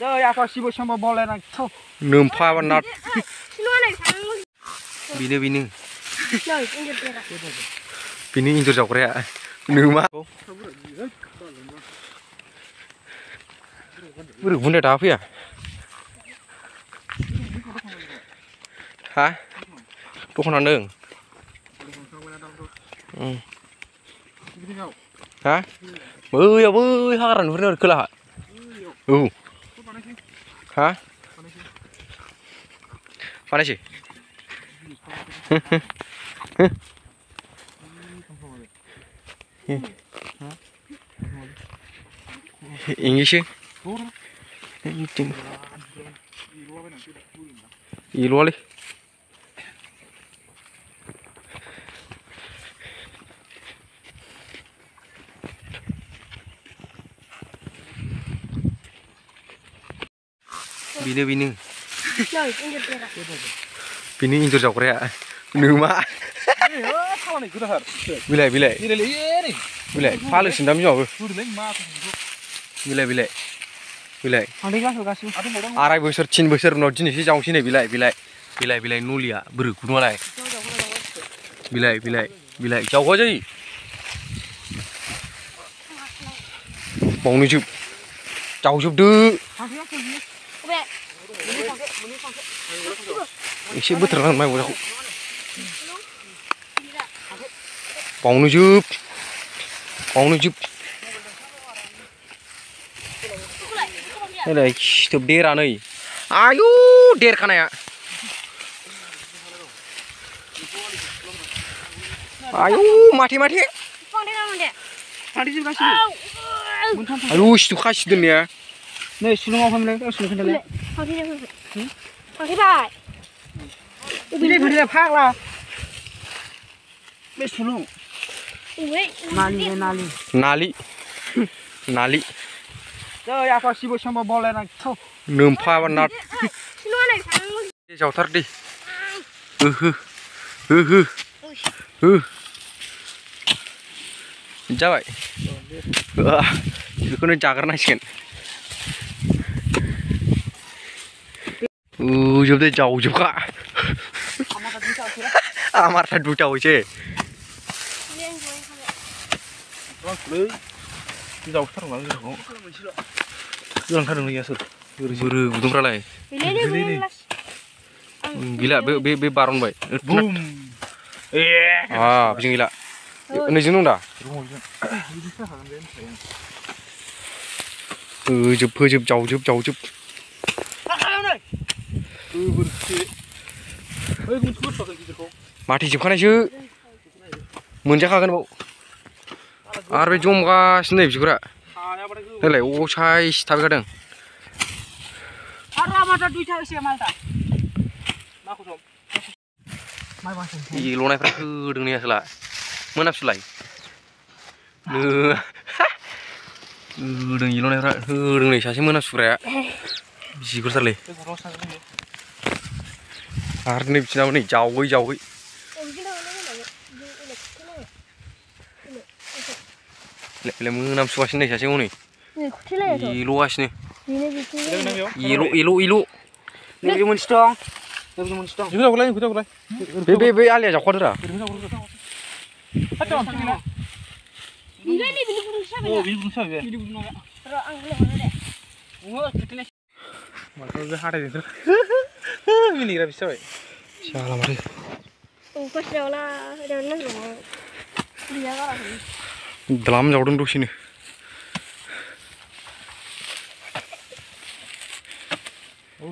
Aku sibuk sama bola nak. Nempa banget. Bini. Bini injur jauh ya. Numa. Bunda tapi ya. Hah? Tuh kan neng. Hah? Bơi haran bener kelah. Hah? Mana sih? English? Ilu ali. Bini. Bini injur jauh ya. Numa. Bilai. Bilai. Palu sendam jauh. Bilai. Arai besar, 3 besar menurut jenis jauh sini bilai nulia berguna lah. Bilai jauh aja ni. Bau ni jauh deh. Isi betul kan mai budak. Bau ni jauh. Đây chụp đê ra này. Ayu, đê cái này ạ. Ayu, mati. Aduh, itu khas tu ni ya. Nih, sulung apa ni? Sulung kental. Pakai bai. Ini pada pak lah. Bes sulung. Nali. Aku sibuk sama bola nak. Nempa banget. Jauh tar di. Jauh. Itu kan jagar nasi kan. Jauh juga. Amar tadi jauh je. Jauh tar malah jauh. Jangan kadang lagi asal. Buru gudung ralai. Gila, be baron baik. Boom. Bisa gila. Ini jenung dah. Jauh. Mati jebkan aja. Menjakakan bau. Arbe jom gas nih juga. Nilai, cai tapi kadang. Ada mata duit cai sih malta. Aku som. Ilo naik pergi dengan ni asal. Mana sulai? Dengan ilo naik pergi dengan ni sih mana surya. Bisi kurang le. Hari ni bisi nama ni jauh. Le mana suasana ni sih ni? Ilo asni. Ilo. Ni cuma stong. Juga aku lagi. Be alia jauh kau dah. Dalam jauh dulu sini. Oh,